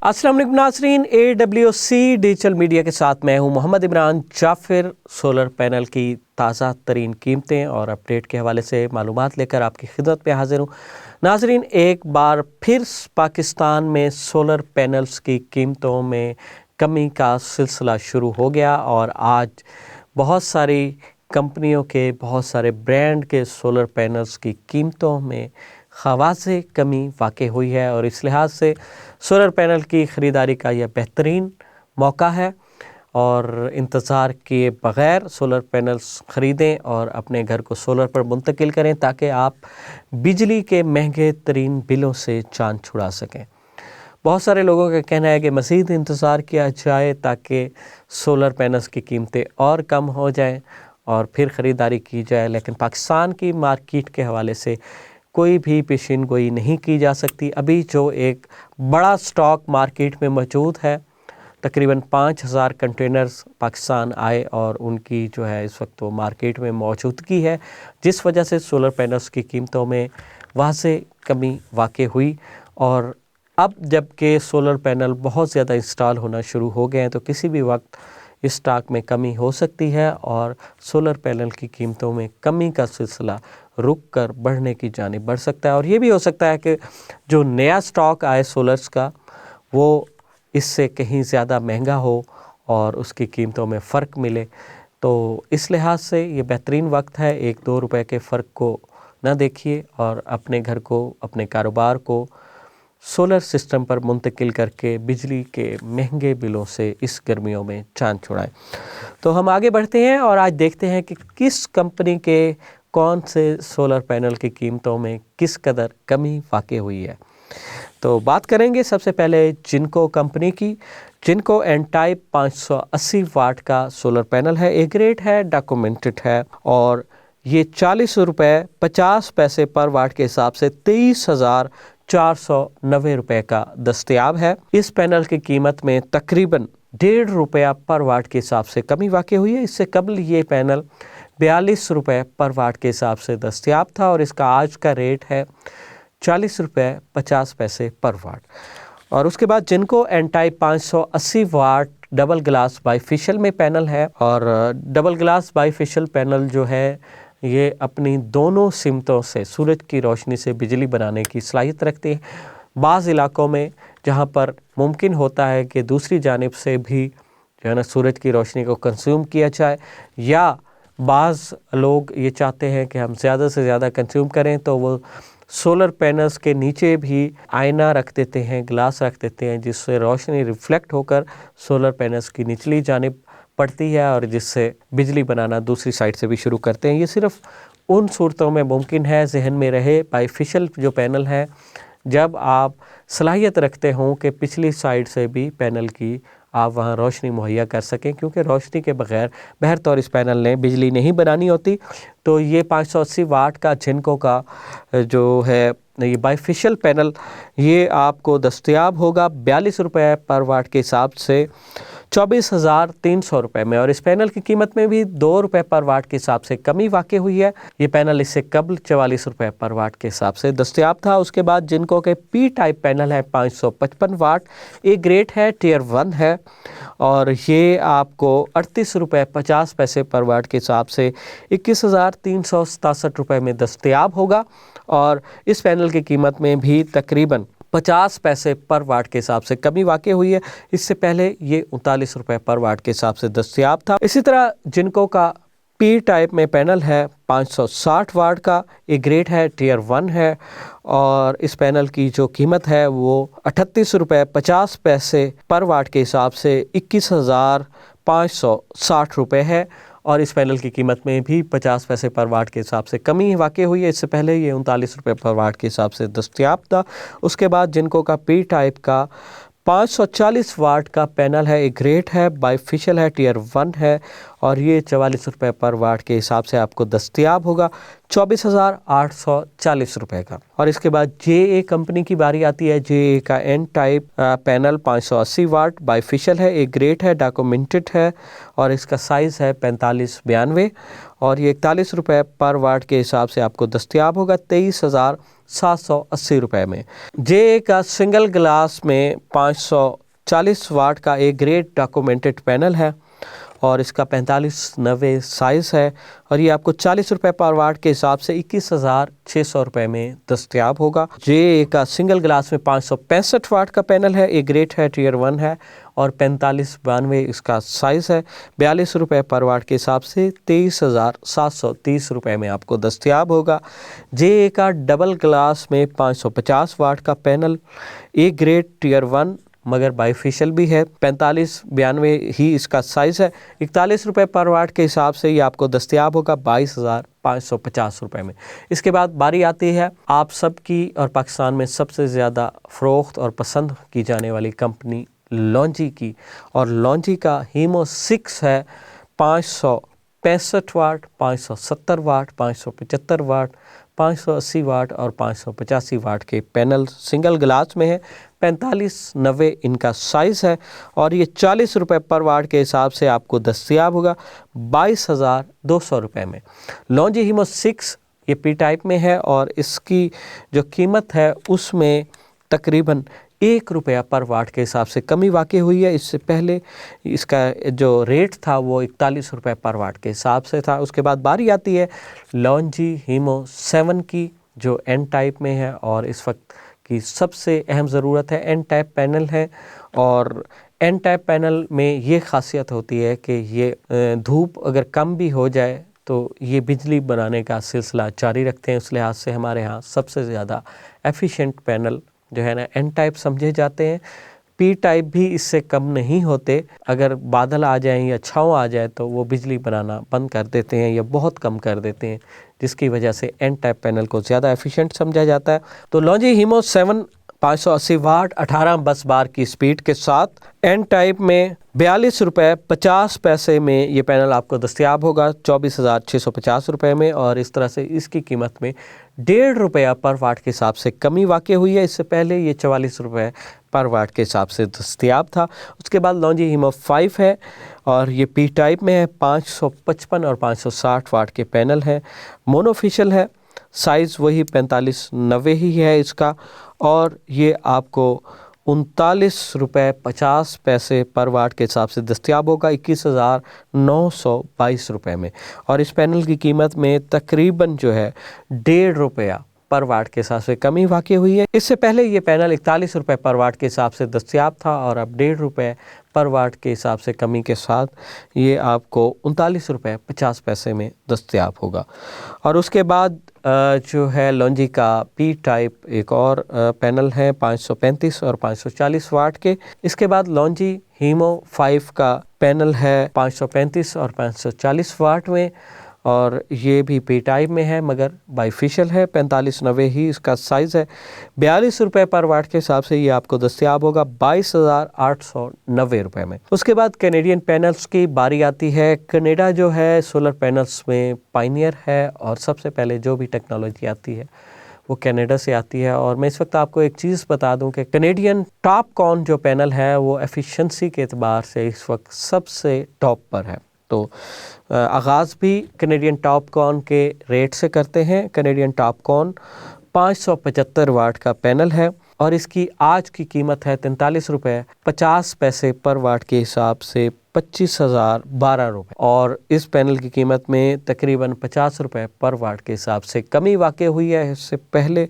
अस्सलाम वालेकुम नाज़रीन, AWC डिजिटल मीडिया के साथ मैं हूं मोहम्मद इमरान जाफ़िर। सोलर पैनल की ताज़ा तरीन कीमतें और अपडेट के हवाले से मालूमात लेकर आपकी खिदमत में हाजिर हूं। नाज़रीन, एक बार फिर पाकिस्तान में सोलर पैनल्स की कीमतों में कमी का सिलसिला शुरू हो गया और आज बहुत सारी कंपनियों के, बहुत सारे ब्रांड के सोलर पैनल्स की कीमतों में ख़ासी कमी वाक़ई हुई है और इस लिहाज से सोलर पैनल की ख़रीदारी का यह बेहतरीन मौका है और इंतज़ार किए बग़ैर सोलर पैनल्स ख़रीदें और अपने घर को सोलर पर मुंतकिल करें ताकि आप बिजली के महंगे तरीन बिलों से जान छुड़ा सकें। बहुत सारे लोगों का कहना है कि मज़ीद इंतज़ार किया जाए ताकि सोलर पैनल्स की कीमतें और कम हो जाएं और फिर ख़रीदारी की जाए, लेकिन पाकिस्तान की मार्केट के हवाले से कोई भी पेशीन गोई नहीं की जा सकती। अभी जो एक बड़ा स्टॉक मार्केट में मौजूद है, तकरीबन 5000 कंटेनर्स पाकिस्तान आए और उनकी जो है इस वक्त वो मार्केट में मौजूदगी है, जिस वजह से सोलर पैनल्स की कीमतों में वाज़े कमी वाक़ई हुई। और अब जबकि सोलर पैनल बहुत ज़्यादा इंस्टॉल होना शुरू हो गए हैं तो किसी भी वक्त इस स्टॉक में कमी हो सकती है और सोलर पैनल की कीमतों में कमी का सिलसिला रुक कर बढ़ने की जानिब बढ़ सकता है। और ये भी हो सकता है कि जो नया स्टॉक आए सोलर्स का वो इससे कहीं ज़्यादा महंगा हो और उसकी कीमतों में फ़र्क मिले। तो इस लिहाज से ये बेहतरीन वक्त है, 1-2 रुपए के फ़र्क को ना देखिए और अपने घर को, अपने कारोबार को सोलर सिस्टम पर मुंतकिल करके बिजली के महंगे बिलों से इस गर्मियों में जान छुड़ाएं। तो हम आगे बढ़ते हैं और आज देखते हैं कि किस कंपनी के कौन से सोलर पैनल की कीमतों में किस कदर कमी वाक़ई हुई है। तो बात करेंगे सबसे पहले जिनको कंपनी की। जिनको एन टाइप 580 वाट का सोलर पैनल है, ए ग्रेड है, डॉक्यूमेंटेड है और ये 40 रुपये 50 पैसे पर वाट के हिसाब से 23,490 रुपये का दस्तयाब है। इस पैनल की कीमत में तकरीबन 1.5 रुपया पर वाट के हिसाब से कमी वाक़ई हुई है। इससे कबल ये पैनल 42 रुपये पर वाट के हिसाब से दस्तयाब था और इसका आज का रेट है 40 रुपये 50 पैसे पर वाट। और उसके बाद जिनको एन टाइप 580 वाट डबल ग्लास बाईफेशियल में पैनल है और डबल ग्लास बाईफेशियल पैनल जो है ये अपनी दोनों सिमतों से सूरज की रोशनी से बिजली बनाने की सलाहियत रखते हैं। बाज़ इलाकों में जहाँ पर मुमकिन होता है कि दूसरी जानिब से भी जो है ना सूरज की रोशनी को कंज्यूम किया जाए, या बाज़ लोग ये चाहते हैं कि हम ज़्यादा से ज़्यादा कंज्यूम करें तो वो सोलर पैनल्स के नीचे भी आईना रख देते हैं, ग्लास रख देते हैं, जिससे रोशनी रिफ्लेक्ट होकर सोलर पैनल्स की निचली जानिब पड़ती है और जिससे बिजली बनाना दूसरी साइड से भी शुरू करते हैं। ये सिर्फ़ उन सूरतों में मुमकिन है, जहन में रहे, बाईफेशियल जो पैनल है जब आप सलाहियत रखते हों कि पिछली साइड से भी पैनल की आप वहाँ रोशनी मुहैया कर सकें, क्योंकि रोशनी के बग़ैर बहर तौर इस पैनल ने बिजली नहीं बनानी होती। तो ये 580 वाट का जिनको का जो है ये बाईफेशियल पैनल ये आपको दस्तयाब होगा 42 रुपये पर वाट के हिसाब से 24,300 रुपये में। और इस पैनल की कीमत में भी 2 रुपये पर वाट के हिसाब से कमी वाक़ई हुई है। ये पैनल इससे कबल 44 रुपये पर वाट के हिसाब से दस्तयाब था। उसके बाद जिनको के पी टाइप पैनल है 555 वाट, ए ग्रेड है, टियर 1 है और ये आपको 38 रुपये 50 पैसे पर वाट के हिसाब से 21,367 रुपये में दस्तयाब होगा। और इस पैनल की कीमत में भी तकरीबन 50 पैसे पर वाट के हिसाब से कमी वाक़ई हुई है। इससे पहले ये 39 रुपये पर वाट के हिसाब से दस्तयाब था। इसी तरह जिनको का पी टाइप में पैनल है 560 वाट का, ए ग्रेड है, टियर 1 है और इस पैनल की जो कीमत है वो 38 रुपये 50 पैसे पर वाट के हिसाब से 21,560 रुपये है। और इस पैनल की कीमत में भी 50 पैसे पर वाट के हिसाब से कमी वाक़ई हुई है। इससे पहले ये 39 रुपये पर वाट के हिसाब से दस्तयाब था। उसके बाद जिनको का पी टाइप का 540 वाट का पैनल है, एक ग्रेड है, बाईफेशियल है, टियर 1 है और ये 44 रुपये पर वाट के हिसाब से आपको दस्तयाब होगा 24,840 रुपये का। और इसके बाद JA कंपनी की बारी आती है। JA का एन टाइप पैनल 580 वाट बाईफेशियल है, एक ग्रेड है, डॉक्यूमेंटेड है और इसका साइज़ है 4592 और ये 41 रुपये पर वाट के हिसाब से आपको दस्तयाब होगा 23,780 रुपये में। जे का सिंगल ग्लास में 540 वाट का एक ग्रेट डॉक्यूमेंटेड पैनल है और इसका 4590 साइज़ है और ये आपको 40 रुपये पर वाट के हिसाब से 21,600 रुपये में दस्तयाब होगा। जे का सिंगल ग्लास में 565 वाट का पैनल है, एक ग्रेट है, टियर 1 है और 4592 इसका साइज़ है। 42 रुपये पर वाट के हिसाब से 23,730 रुपये में आपको दस्तयाब होगा। जे का डबल ग्लास में 550 वाट का पैनल, एक ग्रेट, टियर 1 मगर बाईफिशियल भी है, 4592 ही इसका साइज़ है। 41 रुपये पर वाट के हिसाब से ये आपको दस्तयाब होगा 22,550 रुपये में। इसके बाद बारी आती है आप सबकी और पाकिस्तान में सबसे ज़्यादा फ़रोख्त और पसंद की जाने वाली कंपनी लॉन्जी की, और लॉन्जी का हीमो 6 है 565 वाट, 570 वाट, 575 वाट, 580 वाट और 585 वाट के पैनल सिंगल ग्लास में है। 4590 इनका साइज़ है और ये 40 रुपये पर वाट के हिसाब से आपको दस्तयाब होगा 22,200 रुपये में। लॉन्जी हीमो 6 ये पी टाइप में है और इसकी जो कीमत है उसमें तकरीबन 1 रुपया पर वाट के हिसाब से कमी वाक़ई हुई है। इससे पहले इसका जो रेट था वो 41 रुपये पर वाट के हिसाब से था। उसके बाद बारी आती है लॉन्जी हीमो 7 की, जो एन टाइप में है और इस वक्त की सबसे अहम ज़रूरत है एन टाइप पैनल है। और एन टाइप पैनल में ये ख़ासियत होती है कि ये धूप अगर कम भी हो जाए तो ये बिजली बनाने का सिलसिला जारी रखते हैं। उस लिहाज से हमारे यहाँ सबसे ज़्यादा एफिशिएंट पैनल जो है ना एन टाइप समझे जाते हैं। पी टाइप भी इससे कम नहीं होते, अगर बादल आ जाएं या छाँव आ जाए तो वो बिजली बनाना बंद कर देते हैं या बहुत कम कर देते हैं, जिसकी वजह से एन टाइप पैनल को ज़्यादा एफिशिएंट समझा जाता है। तो लॉन्जी हीमो 7 580 वाट 18 बस बार की स्पीड के साथ एन टाइप में 42 रुपये 50 पैसे में ये पैनल आपको दस्तयाब होगा 24,650 रुपये में। और इस तरह से इसकी कीमत में 1.5 रुपया पर वाट के हिसाब से कमी वाक़ई हुई है। इससे पहले ये 44 रुपये पर वाट के हिसाब से दस्तयाब था। उसके बाद लॉन्जी हीमो 5 है और ये पी टाइप में है, 555 और 560 वाट के पैनल हैं, मोनोफिशियल है, साइज़ वही 4590 ही है इसका और ये आपको 39 रुपये 50 पैसे पर वाट के हिसाब से दस्तयाब होगा 21,922 रुपये में। और इस पैनल की कीमत में तकरीबन जो है 1.5 रुपया पर वाट के हिसाब से कमी वाक़ई हुई है। इससे पहले ये पैनल 41 रुपये पर वाट के हिसाब से दस्तयाब था और अब 1.5 रुपये पर वाट के हिसाब से कमी के साथ ये आपको 39 रुपये 50 पैसे में दस्तयाब होगा। और उसके बाद जो है लॉन्जी का पी टाइप एक और पैनल है 535 और 540 वाट के। इसके बाद लॉन्जी हीमो 5 का पैनल है 535 और 540 वाट में और ये भी पी टाइप में है मगर बाईफिशियल है, 4590 ही इसका साइज़ है। 42 रुपये पर वाट के हिसाब से ये आपको दस्तयाब होगा 22,890 रुपये में। उसके बाद कैनेडियन पैनल्स की बारी आती है। कनाडा जो है सोलर पैनल्स में पायनियर है और सबसे पहले जो भी टेक्नोलॉजी आती है वो कनाडा से आती है। और मैं इस वक्त आपको एक चीज़ बता दूं कि कैनेडियन टॉपकॉन जो पैनल है वो एफिशिएंसी के एतबार से इस वक्त सबसे टॉप पर है। तो आगाज़ भी कैनेडियन टॉपकॉन के रेट से करते हैं। कैनेडियन टॉपकॉन 575 वाट का पैनल है और इसकी आज की कीमत है 43 रुपये 50 पैसे पर वाट के हिसाब से 25,012 रुपये। और इस पैनल की कीमत में तकरीबन 50 रुपये पर वाट के हिसाब से कमी वाक़ई हुई है। इससे पहले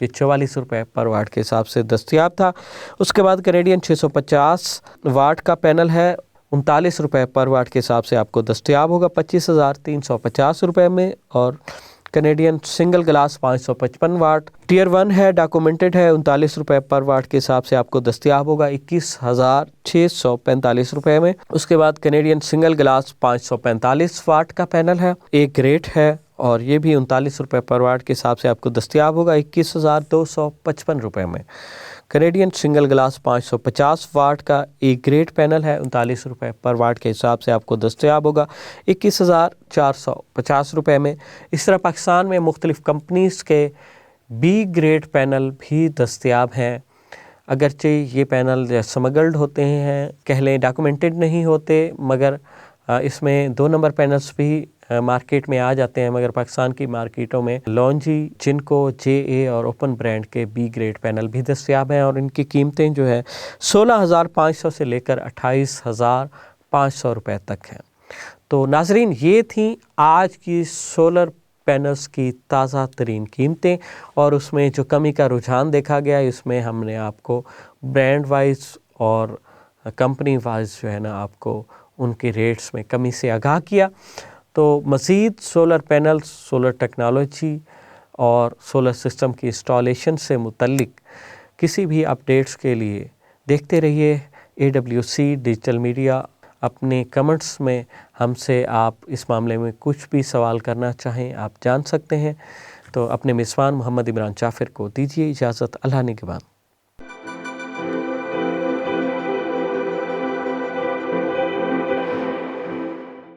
ये 44 रुपये पर वाट के हिसाब से दस्तयाब था। उसके बाद कैनेडियन 650 वाट का पैनल है, 39 रुपये पर वाट के हिसाब से आपको दस्तयाब होगा 25,350 रुपये में। और कैनेडियन सिंगल ग्लास 555 वाट टियर 1 है, डॉक्यूमेंटेड है, 39 रुपये पर वाट के हिसाब से आपको दस्तयाब होगा 21,645 रुपये में। उसके बाद कैनेडियन सिंगल ग्लास 545 वाट का पैनल है, एक ग्रेट है और ये भी 39 रुपये पर वाट के हिसाब से आपको दस्तयाब होगा 21,255 रुपये में। कैनेडियन सिंगल ग्लास 550 वाट का एक ग्रेट पैनल है, 39 रुपये पर वाट के हिसाब से आपको दस्तयाब होगा 21,450 रुपये में। इस तरह पाकिस्तान में मुख्तलिफ़ कंपनीज़ के बी ग्रेड पैनल भी दस्तयाब हैं। अगरचे ये पैनल स्मगल्ड होते हैं, कह लें डॉक्यूमेंटेड नहीं होते, मगर इसमें 2 नंबर पैनल्स भी मार्केट में आ जाते हैं, मगर पाकिस्तान की मार्केटों में लॉन्जी, जिनको JA और ओपन ब्रांड के B ग्रेड पैनल भी दस्तयाब हैं और इनकी कीमतें जो है 16,500 से लेकर 28,500 रुपये तक हैं। तो नाजरीन, ये थी आज की सोलर पैनल्स की ताज़ा तरीन कीमतें और उसमें जो कमी का रुझान देखा गया है, इसमें हमने आपको ब्रांड वाइज और कंपनी वाइज जो है ना आपको उनके रेट्स में कमी से आगाह किया। तो मज़ीद सोलर पैनल्स, सोलर टेक्नोलॉजी और सोलर सिस्टम की इंस्टॉलेशन से मुतल्लिक किसी भी अपडेट्स के लिए देखते रहिए AWC डिजिटल मीडिया। अपने कमेंट्स में हमसे आप इस मामले में कुछ भी सवाल करना चाहें आप जान सकते हैं। तो अपने मेज़बान मोहम्मद इमरान जाफ़िर को दीजिए इजाज़त। अल्लाह निगहबान।